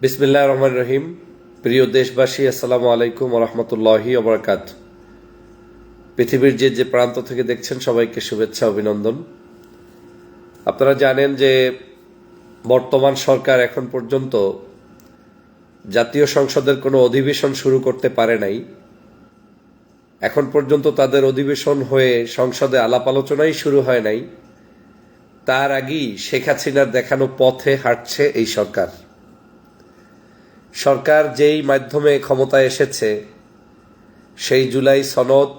বিসমিল্লাহির রহমানির রহিম। প্রিয় দেশবাসী, আসসালামু আলাইকুম ওয়া রাহমাতুল্লাহি ওয়া বারাকাতুহু। পৃথিবীর যে প্রান্ত থেকে দেখছেন সবাইকে শুভেচ্ছা অভিনন্দন। আপনারা জানেন যে বর্তমান সরকার এখন পর্যন্ত জাতীয় সংসদের কোনো অধিবেশন শুরু করতে পারে নাই। এখন পর্যন্ত তাদের অধিবেশন হয়ে সংসদে আলাপ আলোচনাই শুরু হয় নাই। তার আগেই শেখ হাসিনার দেখানো পথে হাঁটছে এই সরকার। সরকার যেই মাধ্যমে ক্ষমতায় এসেছে, সেই জুলাই সনদ,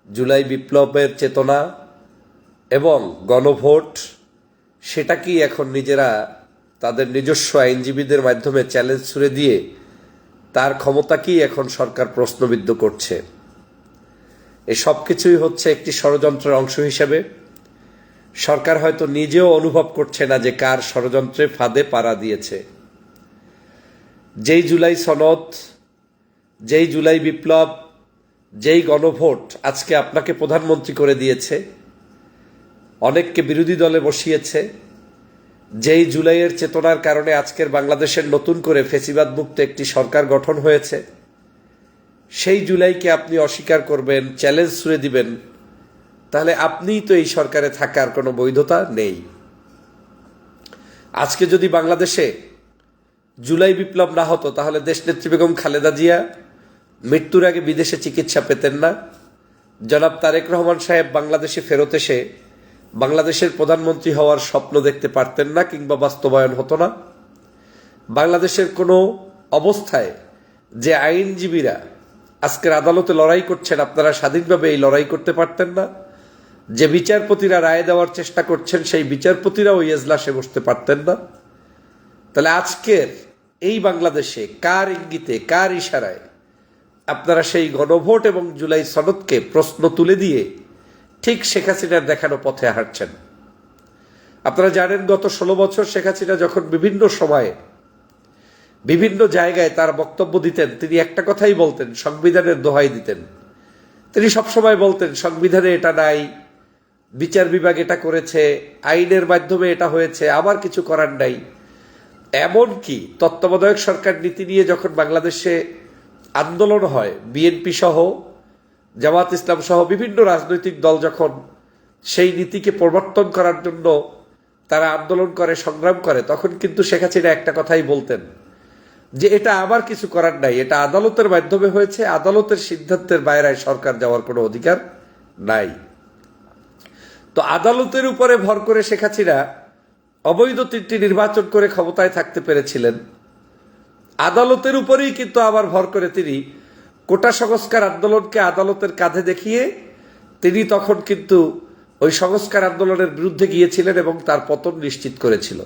জুলাই বিপ্লবের চেতনা এবং গণভোট, সেটাকেই এখন নিজেরা তাদের নিজস্ব আইনজীবীদের মাধ্যমে চ্যালেঞ্জ ছুড়ে দিয়ে তার ক্ষমতাকেই এখন সরকার প্রশ্নবিদ্ধ করছে। এই সব কিছুই হচ্ছে একটি ষড়যন্ত্রের অংশ হিসেবে। সরকার হয়তো নিজেও অনুভব করছে না যে কার ষড়যন্ত্রে ফাঁদে পাড়া দিয়েছে। যেই জুলাই সনদ, যেই জুলাই বিপ্লব, যেই গণভোট আজকে আপনাকে প্রধানমন্ত্রী করে দিয়েছে, অনেককে বিরোধী দলে বসিয়েছে, যেই জুলাইয়ের চেতনার কারণে আজকের বাংলাদেশের নতুন করে ফ্যাসিবাদ মুক্ত একটি সরকার গঠন হয়েছে, সেই জুলাইকে আপনি অস্বীকার করবেন, চ্যালেঞ্জ ছুড়ে দিবেন, তাহলে আপনিই তো এই সরকারে থাকার কোনো বৈধতা নেই। আজকে যদি বাংলাদেশে জুলাই বিপ্লব না হতো, তাহলে দেশনেত্রী বেগম খালেদা জিয়া মৃত্যুর আগে বিদেশে চিকিৎসা পেতেন না। জনাব তারেক রহমান সাহেব বাংলাদেশে ফেরত এসে বাংলাদেশের প্রধানমন্ত্রী হওয়ার স্বপ্ন দেখতে পারতেন না কিংবা বাস্তবায়ন হতো না। বাংলাদেশের কোনো অবস্থায় যে আইনজীবীরা আজকের আদালতে লড়াই করছেন, আপনারা স্বাধীনভাবে এই লড়াই করতে পারতেন না। যে বিচারপতিরা রায় দেওয়ার চেষ্টা করছেন, সেই বিচারপতিরাও ওই এজলাসে বসতে পারতেন না। তাহলে আজকের এই বাংলাদেশে কার ইঙ্গিতে, কার ইশারায় আপনারা সেই গণভোট এবং জুলাই সনদকে প্রশ্ন তুলে দিয়ে ঠিক শেখ হাসিনার দেখানো পথে হাঁটছেন? আপনারা জানেন, গত 16 বছর শেখ হাসিনা যখন বিভিন্ন সময়ে বিভিন্ন জায়গায় তার বক্তব্য দিতেন, তিনি একটা কথাই বলতেন, সংবিধানের দোহাই দিতেন। তিনি সবসময় বলতেন সংবিধানে এটা নাই, বিচার বিভাগ এটা করেছে, আইনের মাধ্যমে এটা হয়েছে, আমার কিছু করার নাই। এমনকি তত্ত্বাবধায়ক সরকার নীতি নিয়ে যখন বাংলাদেশে আন্দোলন হয়, বিএনপি সহ, জামাত ইসলাম সহ বিভিন্ন রাজনৈতিক দল যখন সেই নীতিকে প্রবর্তন করার জন্য তারা আন্দোলন করে, সংগ্রাম করে, তখন কিন্তু শেখ হাসিনা একটা কথাই বলতেন যে এটা আমার কিছু করার নাই, এটা আদালতের মাধ্যমে হয়েছে, আদালতের সিদ্ধান্তের বাইরে সরকার যাওয়ার কোনো অধিকার নাই। তো আদালতের উপরে ভর করে শেখ হাসিনা অবৈধ 3টি নির্বাচন করে ক্ষমতায় থাকতে পেরেছিলেন। আদালতের উপরেই কিন্তু আবার ভর করে তিনি কোটা সংস্কার আন্দোলনকে আদালতের কাঁধে দেখিয়ে তিনি তখন কিন্তু ওই সংস্কার আন্দোলনের বিরুদ্ধে গিয়েছিলেন এবং তার পতন নিশ্চিত করেছিল।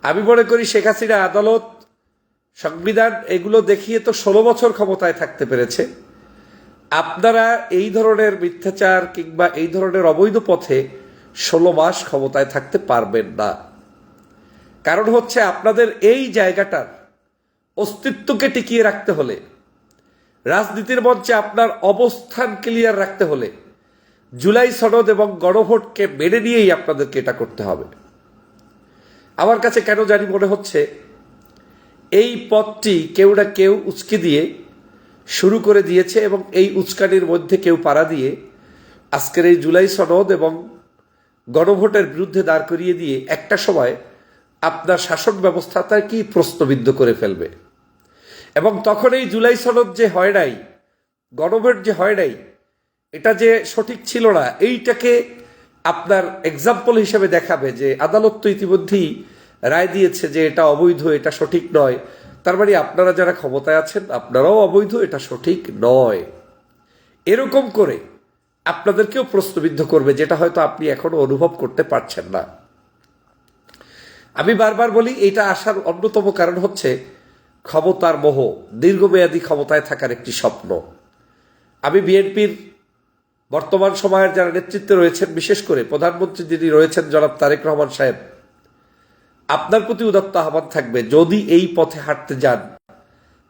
আমি মনে করি শেখ হাসিনা আদালত, সংবিধান এগুলো দেখিয়ে তো 16 বছর ক্ষমতায় থাকতে পেরেছে। আপনারা এই ধরনের মিথ্যাচার কিংবা এই ধরনের অবৈধ পথে 16 মাস ক্ষমতায় থাকতে পারবেন না। কারণ হচ্ছে আপনাদের এই জায়গাটার অস্তিত্বকে টিকিয়ে রাখতে হলে, রাজনীতির মঞ্চে আপনার অবস্থান ক্লিয়ার রাখতে হলে জুলাই সনদ এবং গণভোটকে মেনে নিয়েই আপনাদেরকে এটা করতে হবে। আমার কাছে কেন জানি মনে হচ্ছে এই পথটি কেউ না কেউ উস্কে দিয়ে শুরু করে দিয়েছে এবং এই উস্কানির মধ্যে কেউ পাড়া দিয়ে আজকের এই জুলাই সনদ এবং গণভোটের বিরুদ্ধে দাঁড় করিয়ে দিয়ে একটা সময় আপনার শাসন ব্যবস্থাটাকে প্রশ্নবিদ্ধ করে ফেলবে। এবং তখন এই জুলাই সনদ যে হয় নাই, গণভোট যে হয় নাই, এটা যে সঠিক ছিল না, এইটাকে আপনার এক্সাম্পল হিসেবে দেখাবে যে আদালত তো ইতিমধ্যেই রায় দিয়েছে যে এটা অবৈধ, এটা সঠিক নয়, তার মানে আপনারা যারা ক্ষমতায় আছেন আপনারাও অবৈধ, এটা সঠিক নয়। এরকম করে আপনাদেরকেও প্রশ্নবিদ্ধ করবে, যেটা হয়তো আপনি এখনো অনুভব করতে পারছেন না। আমি বারবার বলি, এটা আসার অন্যতম কারণ হচ্ছে ক্ষমতার মোহ, দীর্ঘমেয়াদী ক্ষমতায় থাকার একটি স্বপ্ন। আমি বিএনপির বর্তমান সময়ের যারা নেতৃত্বে রয়েছেন, বিশেষ করে প্রধানমন্ত্রী যিনি রয়েছেন জনাব তারেক রহমান সাহেব, আপনার প্রতি উদাত্ত আহ্বান থাকবে, যদি এই পথে হাঁটতে যান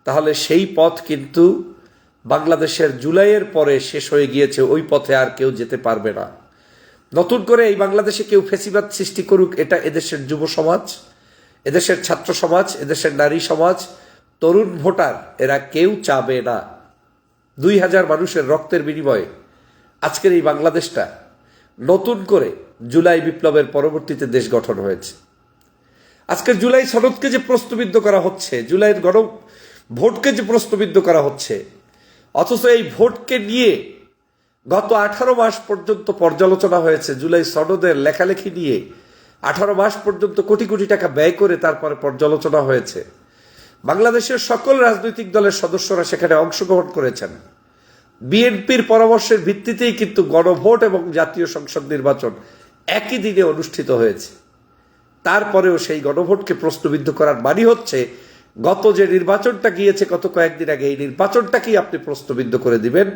তাহলে সেই পথ কিন্তু বাংলাদেশের জুলাইয়ের পরে শেষ হয়ে গিয়েছে, ওই পথে আর কেউ যেতে পারবে না। নতুন করে এই বাংলাদেশে কেউ ফ্যাসিবাদ সৃষ্টি করুক, এটা এদেশের যুব সমাজ, এদেশের ছাত্র সমাজ, এদেশের নারী সমাজ, তরুণ ভোটার এরা কেউ চাবে না। 2000 মানুষের রক্তের বিনিময়ে আজকের এই বাংলাদেশটা নতুন করে জুলাই বিপ্লবের পরবর্তীতে দেশ গঠন হয়েছে। আজকের জুলাই সনদকে যে প্রশ্নবিদ্ধ করা হচ্ছে, জুলাইয়ের ভোটকে যে প্রশ্নবিদ্ধ করা হচ্ছে, অথচ এই ভোটকে নিয়ে গত 18 মাস পর্যন্ত পর্যালোচনা হয়েছে। জুলাই সনদের লেখালেখি নিয়ে 18 মাস পর্যন্ত কোটি কোটি টাকা ব্যয় করে তারপরে পর্যালোচনা হয়েছে। বাংলাদেশের সকল রাজনৈতিক দলের সদস্যরা সেখানে অংশগ্রহণ করেছেন। বিএনপির পরামর্শের ভিত্তিতেই কিন্তু গণভোট এবং জাতীয় সংসদ নির্বাচন একই দিনে অনুষ্ঠিত হয়েছে। তারপরেও সেই গণভোটকে প্রশ্নবিদ্ধ করার মানে হচ্ছে গত যে নির্বাচনটা গিয়েছে গত কয়েকদিন আগে, এই নির্বাচনটাকেই আপনি প্রশ্নবিদ্ধ করে দিবেন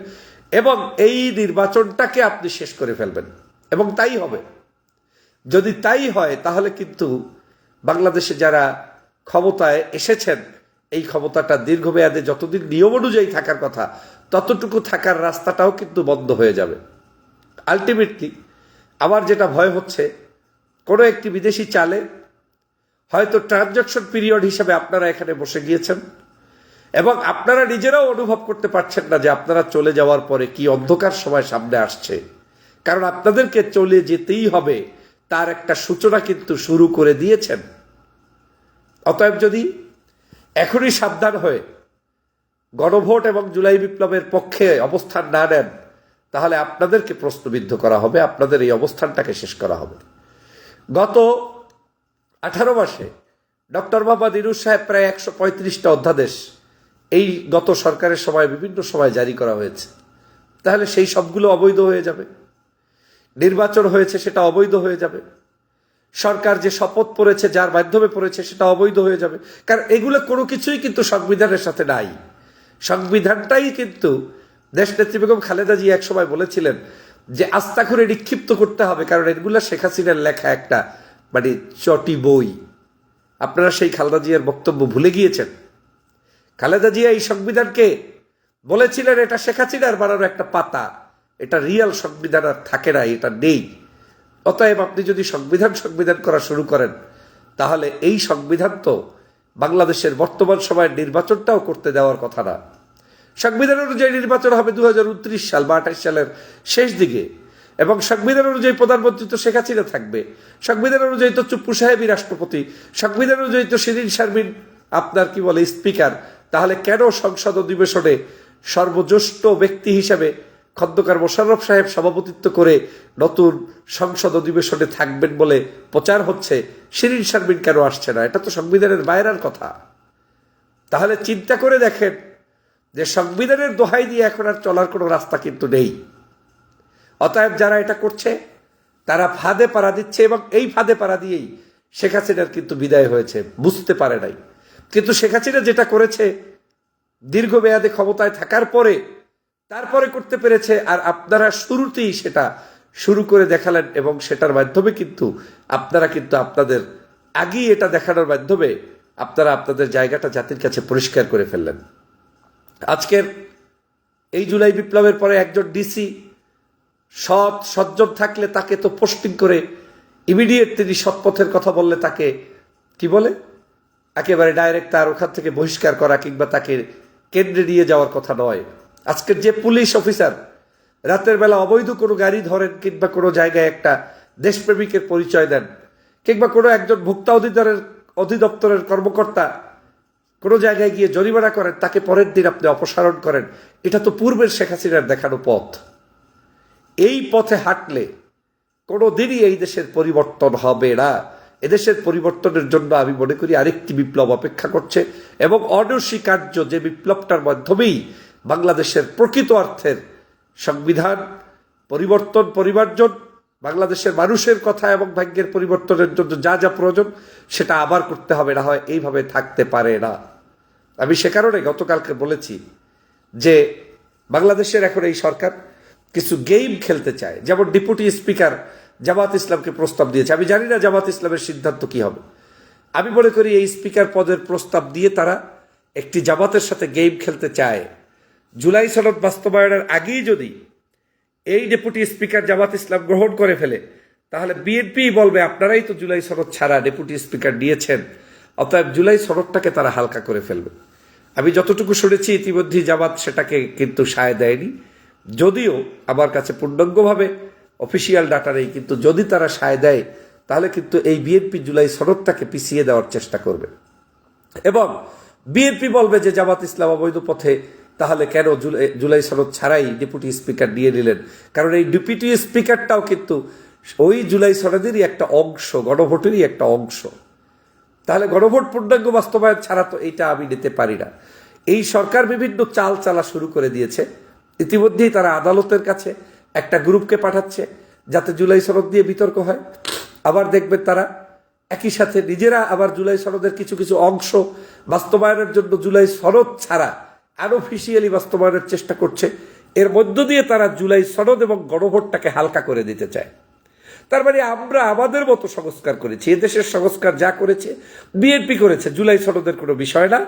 এবং এই নির্বাচনটাকে আপনি শেষ করে ফেলবেন। এবং তাই হবে। যদি তাই হয় তাহলে কিন্তু বাংলাদেশে যারা ক্ষমতায় এসেছেন এই ক্ষমতাটা দীর্ঘমেয়াদে যতদিন নিয়ম অনুযায়ী থাকার কথা ততটুকু থাকার রাস্তাটাও কিন্তু বন্ধ হয়ে যাবে। আলটিমেটলি আমার যেটা ভয় হচ্ছে, কোনো একটি বিদেশি চালে হয়তো ট্রানজাকশন পিরিয়ড হিসাবে আপনারা এখানে বসে গিয়েছেন এবং আপনারা নিজেরাও অনুভব করতে পারছেন না যে আপনারা চলে যাওয়ার পরে কি অন্ধকার সময় সামনে আসছে। কারণ আপনাদেরকে চলে যেতেই হবে তার একটা সূচনা কিন্তু শুরু করে দিয়েছেন। অতএব যদি এখনই সাবধান হয়ে গণভোট এবং জুলাই বিপ্লবের পক্ষে অবস্থান না নেন তাহলে আপনাদেরকে প্রশ্নবিদ্ধ করা হবে, আপনাদের এই অবস্থানটাকে শেষ করা হবে। গত 18 মাসে ডক্টর মোহাম্মদ ইউনূস সাহেব প্রায় 135টা অধ্যাদেশ এই গত সরকারের সময় বিভিন্ন সময় জারি করা হয়েছে। তাহলে সেই সবগুলো অবৈধ হয়ে যাবে। নির্বাচন হয়েছে সেটা অবৈধ হয়ে যাবে। সরকার যে শপথ পড়েছে, যার মাধ্যমে পড়েছে, সেটা অবৈধ হয়ে যাবে। কারণ এগুলো কোনো কিছুই কিন্তু সংবিধানের সাথে নাই। সংবিধানটাই কিন্তু দেশনেত্রী বেগম খালেদা জিয়া একসময় বলেছিলেন যে আস্থা করে নিক্ষিপ্ত করতে হবে, কারণ এগুলো শেখ হাসিনার লেখা একটা মানে চটি বই। আপনারা সেই খালেদা জিয়ার বক্তব্য ভুলে গিয়েছেন। খালেদা জিয়া এই সংবিধানকে বলেছিলেন এটা শেখ হাসিনার বানানো একটা পাতা, এটা রিয়াল সংবিধান আর থাকে না, এটা নেই। অতএব আপনি যদি সংবিধান করা শুরু করেন তাহলে এই সংবিধান তো বাংলাদেশের বর্তমান সময়ের নির্বাচনটাও করতে দেওয়ার কথা না। সংবিধান অনুযায়ী নির্বাচন হবে 2029 সাল বা 28 সালের শেষ দিকে এবং সংবিধান অনুযায়ী প্রধানমন্ত্রী তো শেখ হাসিনা থাকবে, সংবিধান অনুযায়ী তো চুপ্পু সাহেবই রাষ্ট্রপতি, সংবিধান অনুযায়ী তো শিরীন শারমিন আপনার কি বলে স্পিকার। তাহলে কেন সংসদ অধিবেশনে সর্বজ্যেষ্ঠ ব্যক্তি হিসাবে খন্দকার মোশাররফ সাহেব সভাপতিত্ব করে নতুন সংসদ অধিবেশনে থাকবেন বলে প্রচার হচ্ছে, শিরীন শারমিন কেন আসছে না? এটা তো সংবিধানের বাইরের কথা। তাহলে চিন্তা করে দেখেন যে সংবিধানের দোহাই দিয়ে এখন আর চলার কোনো রাস্তা কিন্তু নেই। অতএব যারা এটা করছে তারা ফাঁদে পাড়া দিচ্ছে এবং এই ফাঁদে পাড়া দিয়েই শেখ হাসিনার কিন্তু বিদায় হয়েছে, বুঝতে পারে নাই। কিন্তু শেখ হাসিনা যেটা করেছে দীর্ঘমেয়াদে ক্ষমতায় থাকার পরে তারপরে করতে পেরেছে, আর আপনারা শুরুতেই সেটা শুরু করে দেখালেন এবং সেটার মাধ্যমে কিন্তু আপনারা কিন্তু আপনাদের আগেই এটা দেখানোর মাধ্যমে আপনারা আপনাদের জায়গাটা জাতির কাছে পরিষ্কার করে ফেললেন। আজকের এই জুলাই বিপ্লবের পরে একজন ডিসি সজ্জন থাকলে তাকে তো পোস্টিং করে ইমিডিয়েট তিনি সৎপথের কথা বললে তাকে কি বলে একেবারে ডাইরেক্ট তার ওখান থেকে বহিষ্কার করা কিংবা তাকে কেন্দ্রে নিয়ে যাওয়ার কথা নয়। আজকের যে পুলিশ অফিসার রাতের বেলা অবৈধ কোনো গাড়ি ধরেন কিংবা কোনো জায়গায় একটা দেশপ্রেমিকের পরিচয় দেন কিংবা কোনো একজন ভোক্তা অধিদপ্তরের কর্মকর্তা কোনো জায়গায় গিয়ে জরিমানা করেন, তাকে পরের দিন আপনি অপসারণ করেন, এটা তো পূর্বের শেখ হাসিনার দেখানো পথ। এই পথে হাঁটলে কোনো দিনই এই দেশের পরিবর্তন হবে না। এদেশের পরিবর্তনের জন্য আমি মনে করি আরেকটি বিপ্লব অপেক্ষা করছে এবং অনস্বীকার্য যে বিপ্লবটার মাধ্যমেই বাংলাদেশের প্রকৃত অর্থের সংবিধান পরিবর্তন বাংলাদেশের মানুষের কথা এবং ভাগ্যের পরিবর্তনের জন্য যা যা প্রয়োজন সেটা আবার করতে হবে, না হয় এইভাবে থাকতে পারে না। আমি সে কারণে গতকালকে বলেছি যে বাংলাদেশের এখন এই সরকার কিছু গেম খেলতে চায়। যেমন ডেপুটি স্পিকার জামাত ইসলামকে প্রস্তাব দিয়েছে। আমি জানি না জামাত ইসলামের সিদ্ধান্ত কি হবে। আমি মনে করি এই স্পিকার পদের প্রস্তাব দিয়ে তারা একটি জামাতের সাথে গেম খেলতে চায়। জুলাই সনদ বাস্তবায়নের আগেই যদি এই ডেপুটি স্পিকার জামাত ইসলাম গ্রহণ করে ফেলে তাহলে বিএনপি বলবে আপনারাই তো জুলাই সনদ ছাড়া ডেপুটি স্পিকার দিয়েছেন, অতএব জুলাই সনদটাকে তারা হালকা করে ফেলবে। আমি যতটুকু শুনেছি ইতিমধ্যেই জামাত সেটাকে কিন্তু সায় দেয়নি, যদিও আমার কাছে পূর্ণাঙ্গভাবে অফিসিয়াল ডাটা নেই, কিন্তু যদি তারা সায় দেয় তাহলে কিন্তু এই বিএনপি জুলাই সনদটাকে পিছিয়ে দেওয়ার চেষ্টা করবে এবং বিএনপি বলবে যে জামাত ইসলাম অবৈধ পথে, তাহলে কেন জুলাই সনদ ছাড়াই ডেপুটি স্পিকার নিয়ে নিলেন? কারণ এই ডেপুটি স্পিকারটাও কিন্তু ওই জুলাই সনদেরই একটা অংশ, গণভোটেরই একটা অংশ। তাহলে গণভোট পূর্ণাঙ্গ বাস্তবায়ন ছাড়া তো এইটা আমি নিতে পারি না। এই সরকার বিভিন্ন চাল চালা শুরু করে দিয়েছে। ইতিমধ্যেই তারা আদালতের কাছে একটা গ্রুপকে পাঠাচ্ছে যাতে জুলাই সনদ দিয়ে বিতর্ক হয়। আবার দেখবেন তারা একই সাথে নিজেরা আবার জুলাই সনদের কিছু কিছু অংশ বাস্তবায়নের জন্য জুলাই সনদ ছাড়া আনঅফিসিয়ালি বাস্তবায়নের চেষ্টা করছে। এর মধ্য দিয়ে তারা জুলাই সনদ এবং গণভোটটাকে হালকা করে দিতে চায়। তার মানে আমরা আমাদের মতো সংস্কার করেছি, এদেশের সংস্কার যা করেছে বিএনপি করেছে, জুলাই সনদের কোনো বিষয় না,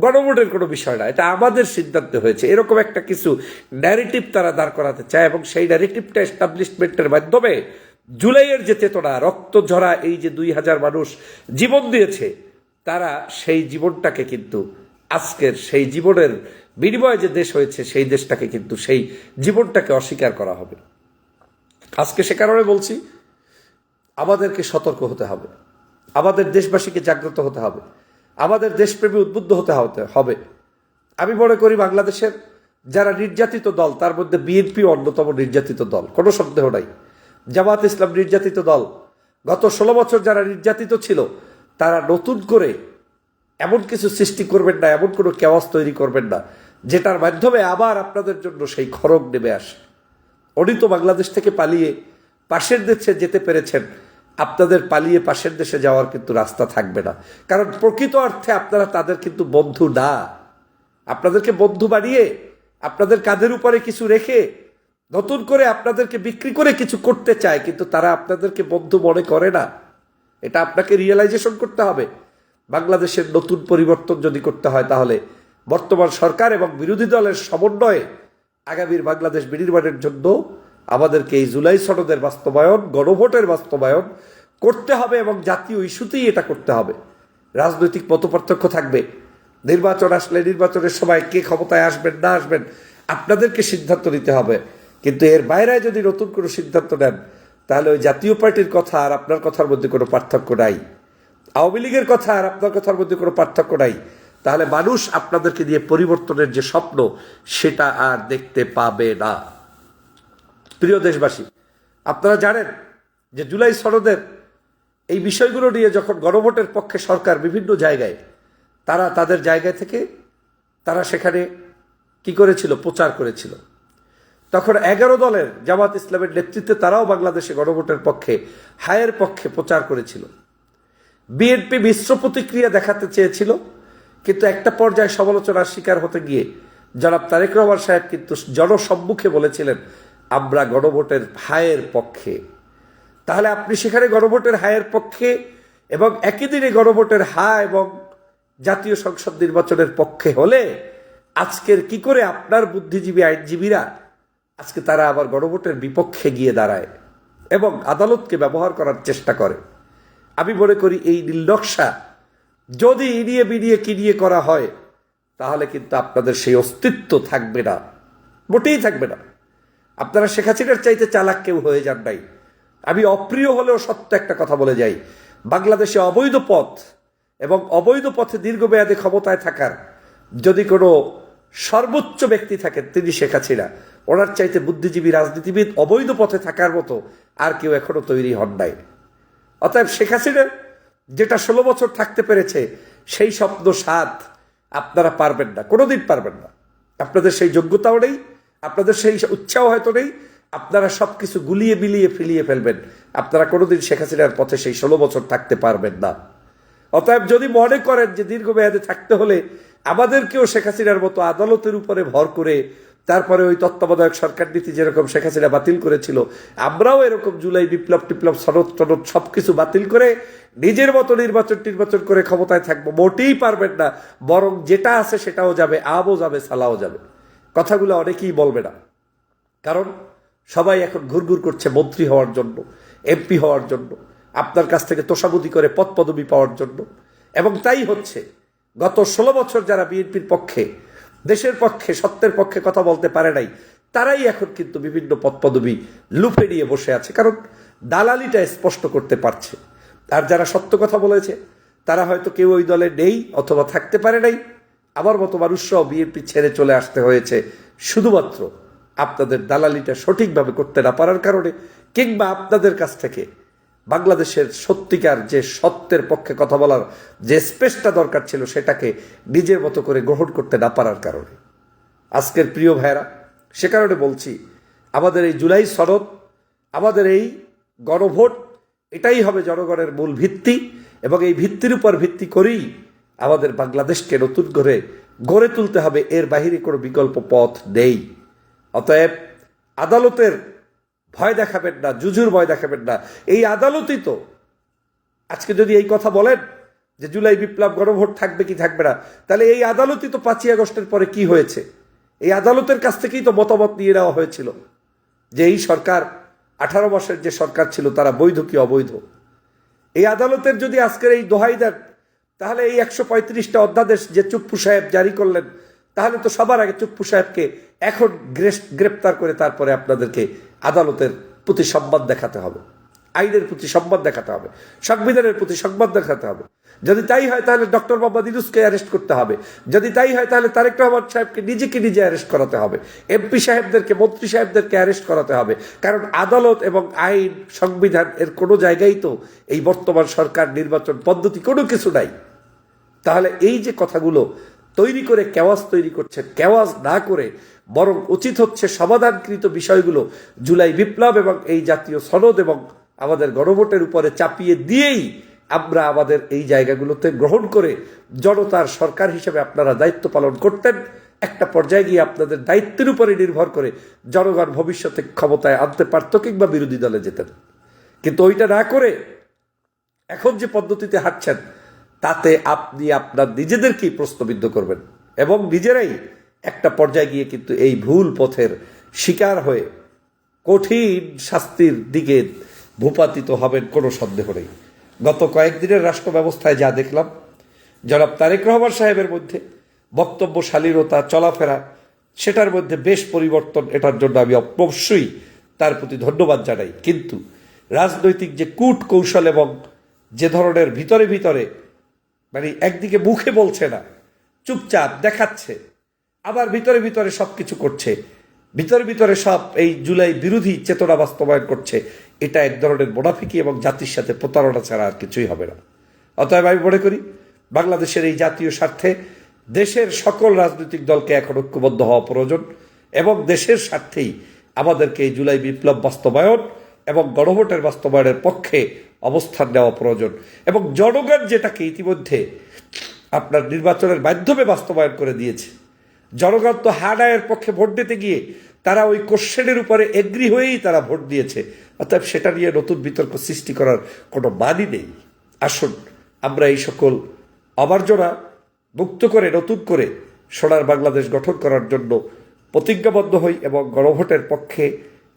গণভোটের কোনো বিষয় না, এটা আমাদের সিদ্ধান্ত হয়েছে, এরকম একটা কিছু ন্যারেটিভ তারা দাঁড় করাতে চায় এবং সেই ন্যারেটিভটা এস্টাবলিশমেন্টের মাধ্যমে জুলাইয়ের যে চেতনা, রক্ত ঝরা এই যে 2000 মানুষ জীবন দিয়েছে, তারা সেই জীবনটাকে কিন্তু আজকের সেই জীবনের বিনিময়ে যে দেশ হয়েছে সেই দেশটাকে কিন্তু সেই জীবনটাকে অস্বীকার করা হবে। আজকে সে কারণে বলছি আমাদেরকে সতর্ক হতে হবে, আমাদের দেশবাসীকে জাগ্রত হতে হবে, আমাদের দেশপ্রেমী উদ্বুদ্ধ হতে হবে। আমি মনে করি বাংলাদেশের যারা নির্যাতিত দল তার মধ্যে বিএনপি অন্যতম নির্যাতিত দল, কোনো সন্দেহ নাই। জামাত ইসলাম নির্যাতিত দল। গত 16 বছর যারা নির্যাতিত ছিল তারা নতুন করে এমন কিছু সৃষ্টি করবেন না, এমন কোনো কেওয়াস তৈরি করবেন না যেটার মাধ্যমে আবার আপনাদের জন্য সেই খড়গ নেমে আসে। উনি তো বাংলাদেশ থেকে পালিয়ে পাশের দেশে যেতে পেরেছেন, আপনাদের পালিয়ে পাশের দেশে যাওয়ার কিন্তু রাস্তা থাকবে না। কারণ প্রকৃত অর্থে আপনারা তাদের কিন্তু বন্ধু না। আপনাদেরকে বন্ধু বানিয়ে আপনাদের কাঁধের উপরে কিছু রেখে নতুন করে আপনাদেরকে বিক্রি করে কিছু করতে চায়, কিন্তু তারা আপনাদেরকে বন্ধু মনে করে না। এটা আপনাকে রিয়েলাইজেশন করতে হবে। বাংলাদেশের নতুন পরিবর্তন যদি করতে হয় তাহলে বর্তমান সরকার এবং বিরোধী দলের সমন্বয়ে আগামীর বাংলাদেশ বিনির্মাণের জন্য আমাদেরকে এই জুলাই সনদের বাস্তবায়ন, গণভোটের বাস্তবায়ন করতে হবে এবং জাতীয় ইস্যুতেই এটা করতে হবে। রাজনৈতিক মতপার্থক্য থাকবে, নির্বাচন আসলে নির্বাচনের সময় কে ক্ষমতায় আসবেন না আসবেন আপনাদেরকে সিদ্ধান্ত নিতে হবে, কিন্তু এর বাইরে যদি নতুন কোনো সিদ্ধান্ত নেন তাহলে ওই জাতীয় পার্টির কথা আর আপনার কথার মধ্যে কোনো পার্থক্য নাই, আওয়ামী লীগের কথা আর আপনার কথার মধ্যে কোনো পার্থক্য নাই। তাহলে মানুষ আপনাদেরকে দিয়ে পরিবর্তনের যে স্বপ্ন সেটা আর দেখতে পাবে না। প্রিয় দেশবাসী, আপনারা জানেন যে জুলাই সনদের এই বিষয়গুলো নিয়ে যখন গণভোটের পক্ষে সরকার বিভিন্ন জায়গায় তারা তাদের জায়গা থেকে তারা সেখানে কি করেছিল, প্রচার করেছিল, তখন 11 দলের জামাত ইসলামের নেতৃত্বে তারাও বাংলাদেশে গণভোটের পক্ষে, হায়ের পক্ষে প্রচার করেছিল। বিএনপি মিশ্র প্রতিক্রিয়া দেখাতে চেয়েছিল, কিন্তু একটা পর্যায়ে সমালোচনার শিকার হতে গিয়ে জনাব তারেক রহমান সাহেব কিন্তু জনসম্মুখে বলেছিলেন আমরা গণভোটের হায়ের পক্ষে। তাহলে আপনি সেখানে গণভোটের হায়ের পক্ষে এবং একই দিনে গণভোটের হা এবং জাতীয় সংসদ নির্বাচনের পক্ষে হলে আজকের কি করে আপনার বুদ্ধিজীবী আইনজীবীরা আজকে তারা আবার গণভোটের বিপক্ষে গিয়ে দাঁড়ায় এবং আদালতকে ব্যবহার করার চেষ্টা করে? আমি মনে করি এই নীলনকশা যদি ইনিয়ে বিনিয়ে কিনিয়ে করা হয় তাহলে কিন্তু আপনাদের সেই অস্তিত্ব থাকবে না, মোটেই থাকবে না। আপনারা শেখ হাসিনার চাইতে চালাক কেউ হয়ে যান নাই। আমি অপ্রিয় হলেও সত্য একটা কথা বলে যাই, বাংলাদেশে অবৈধ পথ এবং অবৈধ পথে দীর্ঘমেয়াদে ক্ষমতায় থাকার যদি কোনো সর্বোচ্চ ব্যক্তি থাকেন তিনি শেখ হাসিনা। ওনার চাইতে বুদ্ধিজীবী রাজনীতিবিদ অবৈধ পথে থাকার মতো আর কেউ এখনো তৈরি হন নাই। অতএব শেখ হাসিনা যেটা 16 বছর থাকতে পেরেছে সেই স্বপ্ন স্বাদ আপনারা পারবেন না, কোনোদিন পারবেন না। আপনাদের সেই যোগ্যতাও নেই, আপনাদের সেই উৎসাহ হয়তো নেই। আপনারা সবকিছু গুলিয়ে বিলিয়ে ফিলিয়ে ফেলবেন, আপনারা কোনোদিন শেখ হাসিনার পথে সেই 16 বছর থাকতে পারবেন না। অতএব যদি মনে করেন যে দীর্ঘমেয়াদে থাকতে হলে আমাদেরকেও শেখ হাসিনার মতো আদালতের উপরে ভর করে তারপরে ওই তত্ত্বাবধায়ক সরকার নীতি যেরকম শেখ হাসিনা বাতিল করেছিল আমরাও এরকম জুলাই বিপ্লব টিপ্লব সনদ টনদ সবকিছু বাতিল করে নিজের মতো নির্বাচন করে ক্ষমতায় থাকবো, মোটেই পারবেন না। বরং যেটা আছে সেটাও যাবে, আবও যাবে, সালাও যাবে। কথাগুলো অনেকেই বলবে না, কারণ সবাই এখন ঘুরঘুর করছে মন্ত্রী হওয়ার জন্য, এমপি হওয়ার জন্য, আপনার কাছ থেকে তোষামুদি করে পদ পদবি পাওয়ার জন্য। এবং তাই হচ্ছে। গত 16 বছর যারা বিএনপির পক্ষে, দেশের পক্ষে, সত্যের পক্ষে কথা বলতে পারে নাই, তারাই এখন কিন্তু বিভিন্ন পদপদবি লুফে নিয়ে বসে আছে, কারণ দালালিটা স্পষ্ট করতে পারছে। আর যারা সত্য কথা বলেছে তারা হয়তো কেউ ওই দলে নেই অথবা থাকতে পারে নাই। আমার মতো মানুষরাও বিএনপি ছেড়ে চলে আসতে হয়েছে শুধুমাত্র আপনাদের দালালিটা সঠিকভাবে করতে না পারার কারণে, কিংবা আপনাদের কাছ থেকে বাংলাদেশের সত্যিকার যে সত্যের পক্ষে কথা বলার যে স্পেসটা দরকার ছিল সেটাকে নিজের মতো করে গ্রহণ করতে না পারার কারণে। আজকের প্রিয় ভাইরা, সে কারণে বলছি, আমাদের এই জুলাই সনদ, আমাদের এই গণভোট, এটাই হবে জনগণের মূল ভিত্তি, এবং এই ভিত্তির উপর ভিত্তি করেই আমাদের বাংলাদেশকে নতুন করে গড়ে তুলতে হবে। এর বাহিরে কোনো বিকল্প পথ নেই। অতএব আদালতের ভয় দেখাবেন না, জুজুর ভয় দেখাবেন না। এই আদালতই তো আজকে যদি এই কথা বলেন যে জুলাই বিপ্লব গণভোট থাকবে কি থাকবে না, তাহলে এই আদালতই তো 5ই আগস্টের পরে কি হয়েছে, এই আদালতের কাছ থেকেই তো মতামত নিয়ে নেওয়া হয়েছিল যে এই সরকার, 18 মাসের যে সরকার ছিল তারা বৈধ কি অবৈধ। এই আদালতের যদি আজকের এই দোহাই দেন, তাহলে এই 135টা অধ্যাদেশ যে চুপ্পু সাহেব জারি করলেন, তাহলে তো সবার আগে চুপ্পু সাহেবকে এখন গ্রেপ্তার করে তারপরে আপনাদেরকে আদালতের প্রতি সম্মান দেখাতে হবে, আইনের প্রতি সম্মান দেখাতে হবে, সংবিধানের প্রতি সম্মান দেখাতে হবে। যদি তাই হয় তাহলে ডক্টর মোহাম্মদ ইউনূসকে অ্যারেস্ট করতে হবে। যদি তাই হয় তাহলে তারেক রহমান সাহেবকে নিজে অ্যারেস্ট করাতে হবে, এমপি সাহেবদেরকে, মন্ত্রী সাহেবদেরকে অ্যারেস্ট করাতে হবে। কারণ আদালত এবং আইন, সংবিধান এর কোনো জায়গায় তো এই বর্তমান সরকার, নির্বাচন পদ্ধতি কোনো কিছু নাই। তাহলে এই যে কথাগুলো তৈরি করে কেওয়াজ তৈরি করছে, কেওয়াজ না করে বরং উচিত হচ্ছে সমাধানকৃত বিষয়গুলো জুলাই বিপ্লব এবং এই জাতীয় সনদ এবং আমাদের গণভোটের উপরে চাপিয়ে দিয়েই আমরা আমাদের এই জায়গাগুলোতে গ্রহণ করে জনতার সরকার হিসেবে আপনারা দায়িত্ব পালন করতেন। একটা পর্যায়ে গিয়ে আপনাদের দায়িত্বের উপরে নির্ভর করে জনগণ ভবিষ্যতে ক্ষমতায় আনতে পারত কিংবা বিরোধী দলে যেতেন। কিন্তু ওইটা না করে এখন যে পদ্ধতিতে হাঁটছেন, তাতে আপনি আপনার নিজেদেরকেই প্রশ্নবিদ্ধ করবেন এবং নিজেরাই একটা পর্যায়ে গিয়ে কিন্তু এই ভুল পথের শিকার হয়ে কঠিন শাস্তির দিকে ভূপাতিত হবেন, কোনো সন্দেহ নেই। গত কয়েকদিনের রাষ্ট্র ব্যবস্থায় যা দেখলাম, জনাব তারেক রহমান সাহেবের মধ্যে বক্তব্য শালীনতা, চলাফেরা, সেটার মধ্যে বেশ পরিবর্তন। এটার জন্য আমি অবশ্যই তার প্রতি ধন্যবাদ জানাই। কিন্তু রাজনৈতিক যে কূট কৌশল এবং যে ধরনের ভিতরে ভিতরে, মানে একদিকে মুখে বলছে না, চুপচাপ দেখাচ্ছে, আবার ভিতরে ভিতরে সব কিছু করছে, ভিতরে ভিতরে সব এই জুলাই বিরোধী চেতনা বাস্তবায়ন করছে, এটা এক ধরনের মুনাফিকি এবং জাতির সাথে প্রতারণা ছাড়া আর কিছুই হবে না। অতএব আমি মনে করি বাংলাদেশের এই জাতীয় স্বার্থে দেশের সকল রাজনৈতিক দলকে এখন ঐক্যবদ্ধ হওয়া প্রয়োজন এবং দেশের স্বার্থেই আমাদেরকে এই জুলাই বিপ্লব বাস্তবায়ন এবং গণভোটের বাস্তবায়নের পক্ষে অবস্থান নেওয়া প্রয়োজন। এবং জনগণ যেটাকে ইতিমধ্যে আপনার নির্বাচনের মাধ্যমে বাস্তবায়ন করে দিয়েছে, জনগণ তো হানায়ের পক্ষে ভোট দিতে গিয়ে তারা ওই কোশ্চেনের উপরে এগ্রি হয়েই তারা ভোট দিয়েছে। অর্থাৎ সেটা নিয়ে নতুন বিতর্ক সৃষ্টি করার কোনো মানই নেই। আসুন আমরা এই সকল অমার্জনা মুক্ত করে নতুন করে সোনার বাংলাদেশ গঠন করার জন্য প্রতিজ্ঞাবদ্ধ হই এবং গণভোটের পক্ষে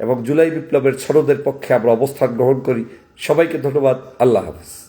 এবং জুলাই বিপ্লবের সনদের পক্ষে আমরা অবস্থান গ্রহণ করি। সবাইকে ধন্যবাদ। আল্লাহ হাফেজ।